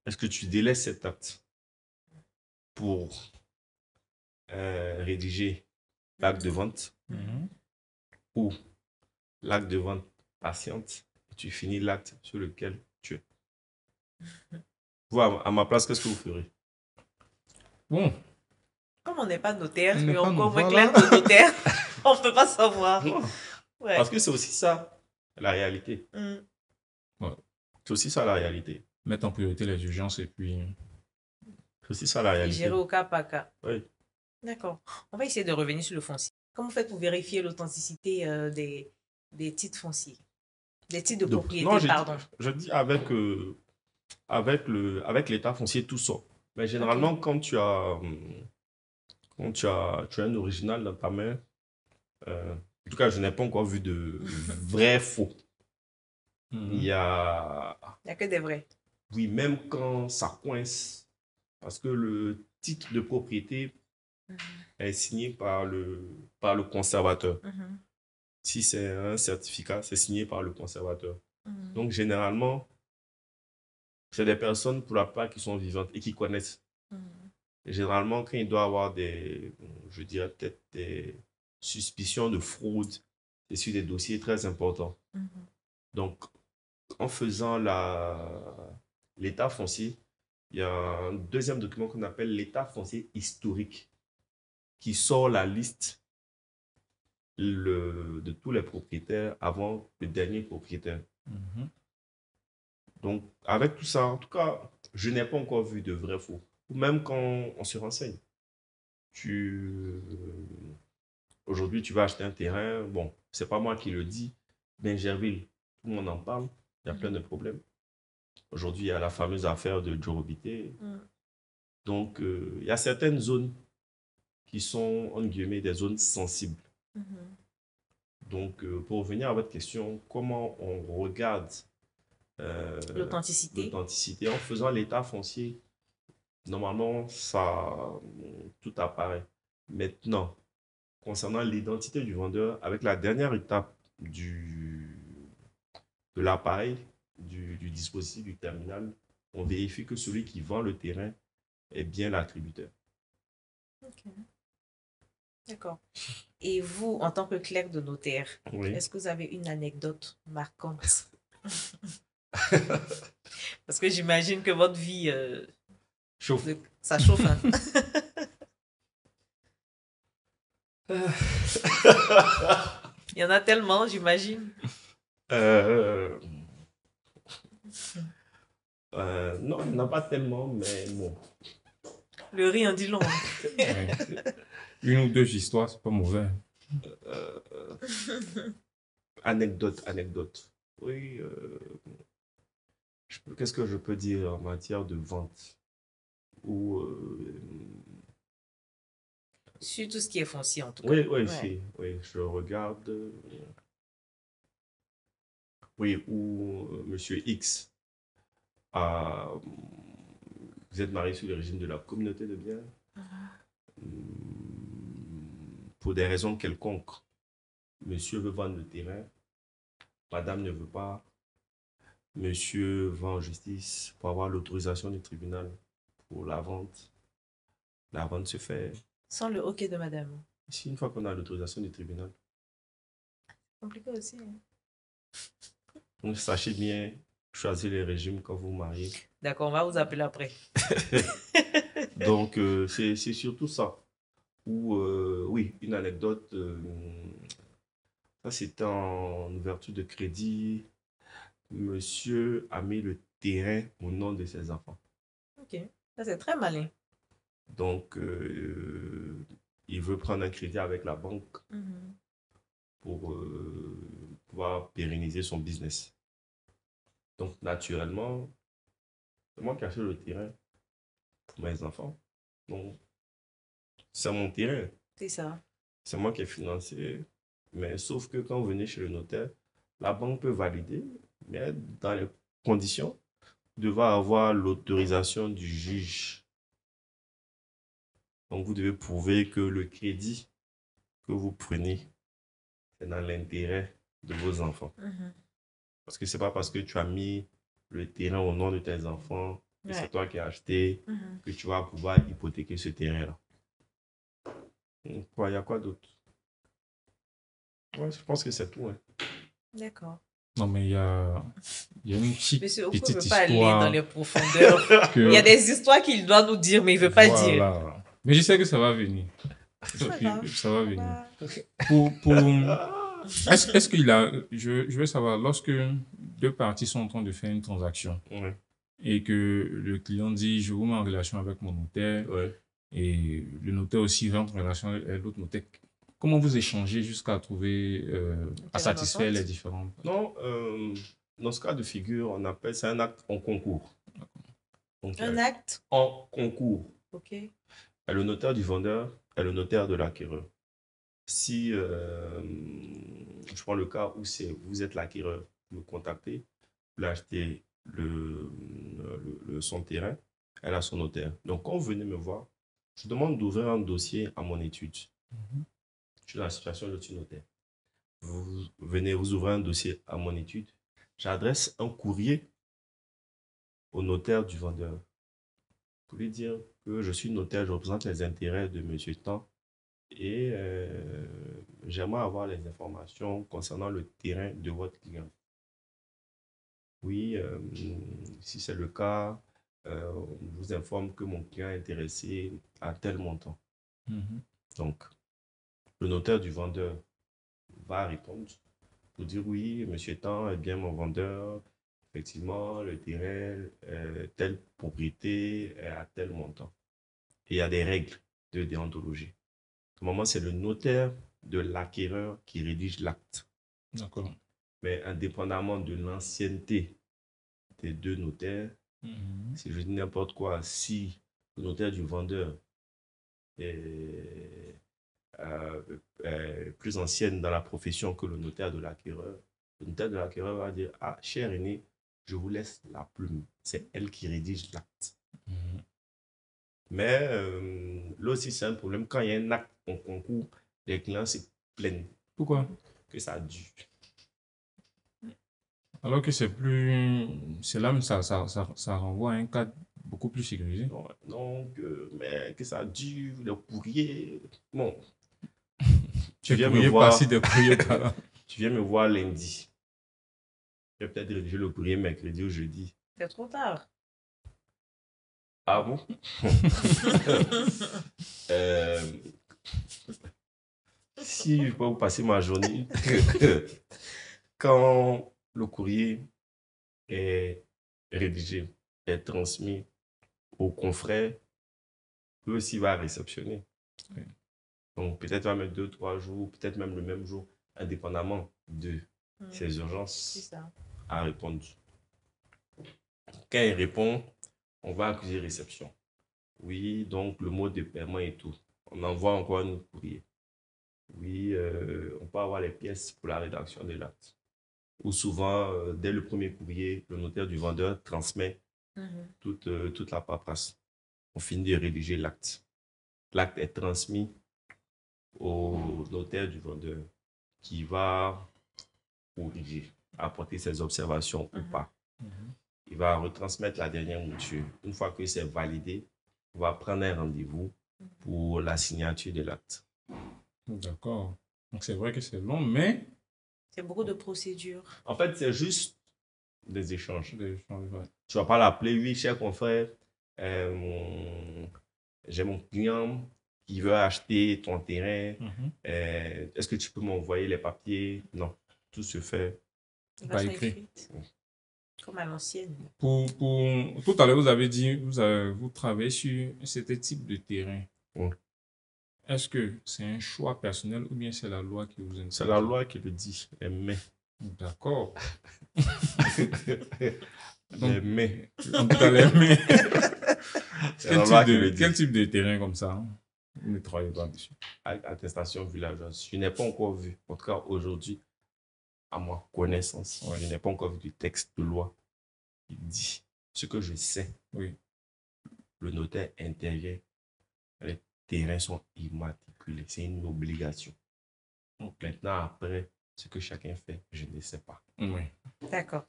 Est-ce que tu délaisses cet acte pour rédiger l'acte de vente Mhm. ou l'acte de vente patiente et tu finis l'acte sur lequel tu es? Vous, à ma place, qu'est-ce que vous ferez? Bon, Comme on n'est pas notaire, On et n'est pas encore no- moins voilà. clair de notaire, on ne peut pas savoir. Non, Ouais. parce que c'est aussi ça, la réalité. Mm. C'est aussi ça, la réalité. mettre en priorité les urgences et puis... C'est aussi ça, la Et réalité. gérer au cas par cas. Oui. D'accord. On va essayer de revenir sur le foncier. Comment vous faites pour vérifier l'authenticité des titres fonciers? Des titres de Donc, propriété, non, pardon. je dis avec l'état foncier, tout ça. Mais généralement, quand tu as un original dans ta main, en tout cas, je n'ai pas encore vu de vrai faux. Il y a, Il n'y a que des vrais. oui, même quand ça coince, parce que le titre de propriété est signé par le conservateur. Mhm. Si c'est un certificat, c'est signé par le conservateur. Mhm. Donc, généralement, c'est des personnes pour la plupart qui sont vivantes et qui connaissent. Mhm. Et généralement, quand il doit avoir je dirais peut-être des suspicions de fraude, c'est sur des dossiers très importants. Mhm. Donc, en faisant l'état foncier, il y a un deuxième document qu'on appelle l'état foncier historique qui sort la liste de tous les propriétaires avant le dernier propriétaire. Mhm. Donc, avec tout ça, en tout cas, je n'ai pas encore vu de vrai faux. Ou même quand on se renseigne. Aujourd'hui, tu vas acheter un terrain. Bon, c'est pas moi qui le dis. Bingerville, tout le monde en parle. Il y a plein de problèmes. Aujourd'hui, il y a la fameuse affaire de Jorobité. Donc, il y a certaines zones qui sont, en guillemets, des zones sensibles. Donc, pour revenir à votre question, comment on regarde l'authenticité en faisant l'état foncier? Normalement, tout apparaît. Maintenant, concernant l'identité du vendeur, avec la dernière étape de l'appareil, du dispositif, du terminal, on vérifie que celui qui vend le terrain est bien l'attributeur. Ok. D'accord. Et vous, en tant que clerc de notaire, Oui. est-ce que vous avez une anecdote marquante? Parce que j'imagine que votre vie, Chauffe. ça chauffe. Hein? Il y en a tellement, j'imagine. Non, il n'y en a pas tellement, mais bon. Le riz en dit long. Ouais. Une ou deux histoires, c'est pas mauvais. Anecdote. Oui. Qu'est-ce que je peux dire en matière de vente? Ou Sur tout ce qui est foncier, en tout cas. oui, Ouais. oui, je regarde. Oui, où Monsieur X vous êtes marié sous le régime de la communauté de biens. Pour des raisons quelconques, monsieur veut vendre le terrain, madame ne veut pas, monsieur va en justice pour avoir l'autorisation du tribunal pour la vente. La vente se fait. Sans le OK de madame. Ici, une fois qu'on a l'autorisation du tribunal. Compliqué aussi. Hein? Donc, sachez bien choisir les régimes quand vous vous mariez. D'accord, on va vous appeler après. Donc, c'est surtout ça. Ou, oui, une anecdote. Ça, c'était en ouverture de crédit. Monsieur a mis le terrain au nom de ses enfants. Ok, ça c'est très malin. Donc, il veut prendre un crédit avec la banque pour pouvoir pérenniser son business. Donc, naturellement, c'est moi qui achète le terrain pour mes enfants. Donc, c'est mon terrain. C'est ça. C'est moi qui ai financé. Mais sauf que quand vous venez chez le notaire, la banque peut valider, mais dans les conditions, devez avoir l'autorisation du juge. Donc, vous devez prouver que le crédit que vous prenez, c'est dans l'intérêt de vos enfants. Parce que ce n'est pas parce que tu as mis le terrain au nom de tes enfants, et c'est toi qui as acheté, que tu vas pouvoir hypothéquer ce terrain-là. Il y a quoi d'autre? Ouais, je pense que c'est tout. Hein. D'accord. Non, mais il y a une Monsieur Oko petite ne veut pas aller histoire dans les profondeurs. Il y a des histoires qu'il doit nous dire, mais il ne veut pas dire. Mais je sais que ça va venir. Ça va venir. Est-ce qu'il a... Je veux savoir, lorsque deux parties sont en train de faire une transaction et que le client dit, je vous mets en relation avec mon notaire et le notaire aussi rentre en relation avec l'autre notaire, comment vous échangez jusqu'à trouver, à satisfaire les différentes... Non, dans ce cas de figure, on appelle ça un acte en concours. Donc, un acte en concours. Ok. Le notaire du vendeur est le notaire de l'acquéreur. Si je prends le cas où vous êtes l'acquéreur, vous me contactez, vous voulez acheter son terrain, elle a son notaire. Donc, quand vous venez me voir, je demande d'ouvrir un dossier à mon étude. Je suis dans la situation de notaire. Vous venez, vous ouvrez un dossier à mon étude. J'adresse un courrier au notaire du vendeur pour lui dire que je suis notaire, je représente les intérêts de M. Tan et j'aimerais avoir les informations concernant le terrain de votre client. Oui, si c'est le cas, on vous informe que mon client est intéressé à tel montant. Donc, le notaire du vendeur va répondre pour dire oui, monsieur Tan est bien mon vendeur. Effectivement, le terrain, telle propriété est à tel montant. Et il y a des règles de déontologie. Au moment, c'est le notaire de l'acquéreur qui rédige l'acte. D'accord. Mais indépendamment de l'ancienneté des deux notaires, si je dis n'importe quoi, si le notaire du vendeur est plus ancienne dans la profession que le notaire de l'acquéreur, le notaire de l'acquéreur va dire, ah, cher aîné, je vous laisse la plume. C'est elle qui rédige l'acte. Mais là aussi, c'est un problème. Quand il y a un acte en concours, les clients se plaignent Pourquoi? que ça dure. Alors que c'est plus... C'est là, ça renvoie à un cadre beaucoup plus sécurisé. Donc, mais que ça dure, le courrier. Bon, Tu viens me courrier voir. par-ci, des courriers par-là. Tu viens me voir lundi. Je vais peut-être rédiger le courrier mercredi ou jeudi. C'est trop tard. Ah bon? Si je peux vous passer ma journée, quand le courrier est rédigé, est transmis au confrère, lui aussi va réceptionner. Oui. Donc peut-être va mettre 2-3 jours, peut-être même le même jour, indépendamment de ses C'est urgences ça. à répondre. Quand il répond, on va accuser réception. Oui, donc le mot de paiement et tout. On envoie encore un autre courrier. Oui, on peut avoir les pièces pour la rédaction de l'acte. Ou souvent, dès le premier courrier, le notaire du vendeur transmet toute la paperasse. On finit de rédiger l'acte. L'acte est transmis au notaire du vendeur qui va corriger, apporter ses observations ou pas. Il va retransmettre la dernière mouture. Une fois que c'est validé, on va prendre un rendez-vous pour la signature de l'acte. D'accord. Donc c'est vrai que c'est long, mais... C'est beaucoup de procédures. En fait, c'est juste des échanges. Ouais. Tu vas pas l'appeler, oui, cher confrère, j'ai mon client qui veut acheter ton terrain. Est-ce que tu peux m'envoyer les papiers? Non, tout se fait Pas écrit. Comme à l'ancienne. Tout à l'heure, vous avez dit, vous travaillez sur un certain type de terrain. Oui. Est-ce que c'est un choix personnel ou bien c'est la loi qui vous intéresse? C'est la loi qui le dit, les mais. D'accord. Les mais. En tout cas, les mais. Quel Quel type de terrain comme ça? Vous ne travaillez pas dessus. Attestation villageoise. Je n'ai pas encore vu, en tout cas aujourd'hui, à ma connaissance, je n'ai pas encore vu du texte de loi qui dit ce que je sais. Oui. Le notaire intervient, les terrains sont immatriculés. C'est une obligation. Donc maintenant, après, ce que chacun fait, je ne sais pas. Oui. D'accord.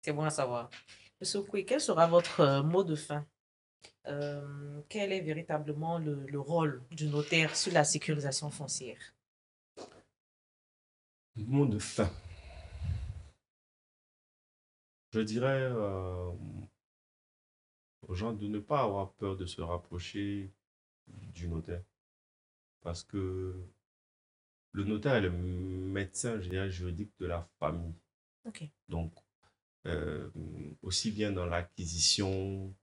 C'est bon à savoir. Monsieur Okoye, quel sera votre mot de fin? Quel est véritablement le rôle du notaire sur la sécurisation foncière? Mot de fin. Je dirais aux gens de ne pas avoir peur de se rapprocher du notaire. Parce que le notaire est le médecin, je dirais, juridique de la famille. Ok. Donc, aussi bien dans l'acquisition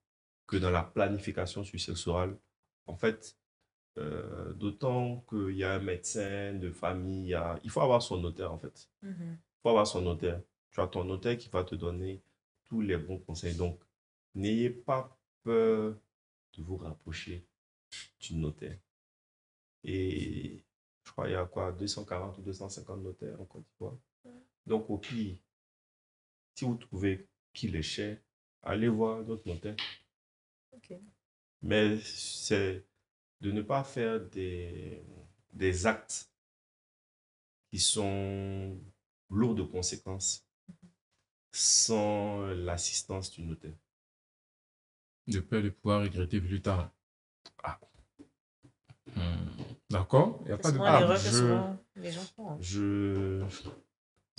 que dans la planification successorale. En fait, d'autant qu'il y a un médecin de famille, il faut avoir son notaire en fait. Il faut avoir son notaire. Tu as ton notaire qui va te donner tous les bons conseils. Donc, n'ayez pas peur de vous rapprocher du notaire. Et je crois qu'il y a quoi, 240 ou 250 notaires en Côte d'Ivoire. Donc, au pire, si vous trouvez qu'il est cher, allez voir d'autres notaires. Ok. Mais c'est de ne pas faire des actes qui sont lourds de conséquences sans l'assistance du notaire. De peur de pouvoir regretter plus tard. Ah. D'accord. Il n'y a C'est pas de souvent l'erreur que souvent les gens font.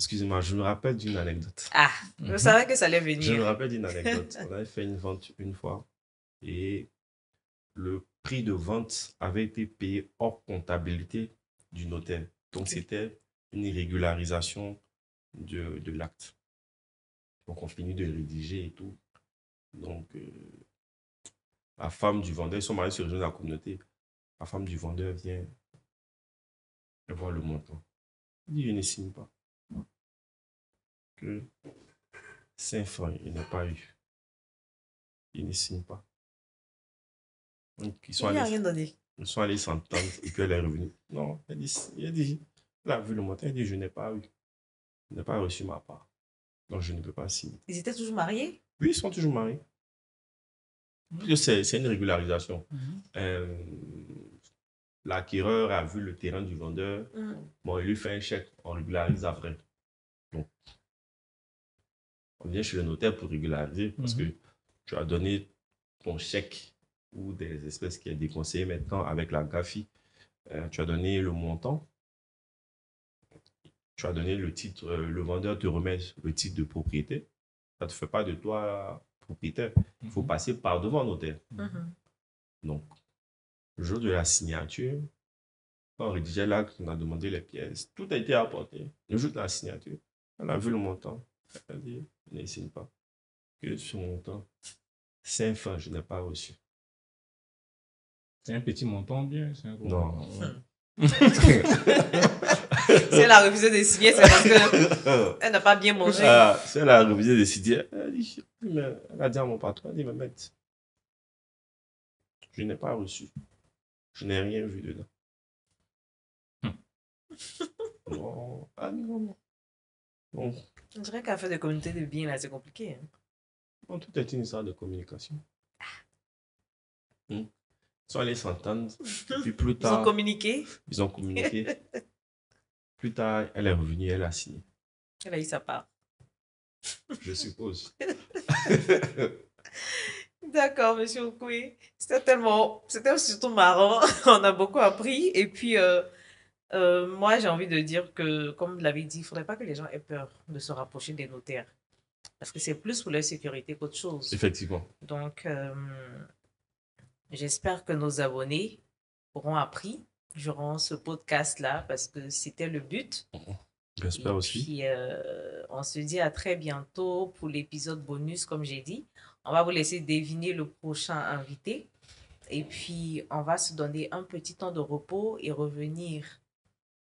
Excusez-moi, je me rappelle d'une anecdote. Ah, je savais que ça allait venir. Je me rappelle d'une anecdote. On avait fait une vente une fois et le prix de vente avait été payé hors comptabilité du notaire. Donc, c'était une irrégularisation de l'acte. Donc, on finit de rédiger et tout. Donc, la femme du vendeur, ils sont mariés sur le réseau de la communauté. La femme du vendeur vient voir le montant. Il dit, je ne signe pas. que 5 francs, il n'a pas eu. Il ne signe pas. Donc, Il n'y a rien donné. ils sont allés s'entendre et puis elle est revenue. Non, elle a vu le montant, elle dit, je n'ai pas eu. Je n'ai pas reçu ma part. Donc, je ne peux pas signer. Ils étaient toujours mariés? Oui, ils sont toujours mariés. Parce que c'est une régularisation. L'acquéreur a vu le terrain du vendeur. Bon, il lui fait un chèque, on régularise après. Donc, on vient chez le notaire pour régulariser parce que tu as donné ton chèque ou des espèces qui est déconseillé maintenant avec la GAFI. Tu as donné le montant. Tu as donné le titre. Le vendeur te remet le titre de propriété. Ça ne te fait pas de toi propriétaire. Il faut passer par devant le notaire. Donc, le jour de la signature, quand on rédigeait l'acte, on a demandé les pièces. Tout a été apporté. Le jour de la signature, on a vu le montant. Elle a dit, je ne signe pas. Que ce montant, 5 francs, je n'ai pas reçu. C'est un petit montant bien, c'est un gros Non. montant. Si elle a refusé de signer, c'est parce qu'elle n'a pas bien mangé. Si elle a refusé de signer, elle a dit à mon patron, elle dit, mais maître, je n'ai pas reçu. Je n'ai rien vu dedans. Non. Ah non. Non. On dirait qu'à faire des communautés de biens, là, c'est compliqué. Non, tout est une histoire de communication. Ils sont allés s'entendre. Puis plus tard. Ils ont communiqué. Ils ont communiqué. Plus tard, elle est revenue, elle a signé. Elle a eu sa part. Je suppose. D'accord, monsieur Okoué. C'était surtout marrant. On a beaucoup appris. Et puis, moi, j'ai envie de dire que, comme vous l'avez dit, il ne faudrait pas que les gens aient peur de se rapprocher des notaires. Parce que c'est plus pour leur sécurité qu'autre chose. Effectivement. Donc, j'espère que nos abonnés auront appris durant ce podcast-là, parce que c'était le but. J'espère aussi. Puis, on se dit à très bientôt pour l'épisode bonus, comme j'ai dit. On va vous laisser deviner le prochain invité. Et puis, on va se donner un petit temps de repos et revenir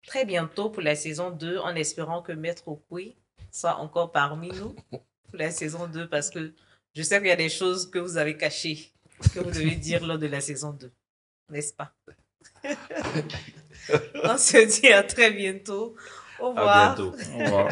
très bientôt pour la saison 2, en espérant que Maître Okoué soit encore parmi nous pour la saison 2, parce que je sais qu'il y a des choses que vous avez cachées, que vous devez dire lors de la saison 2. N'est-ce pas? On se dit à très bientôt. Au revoir. À bientôt. Au revoir.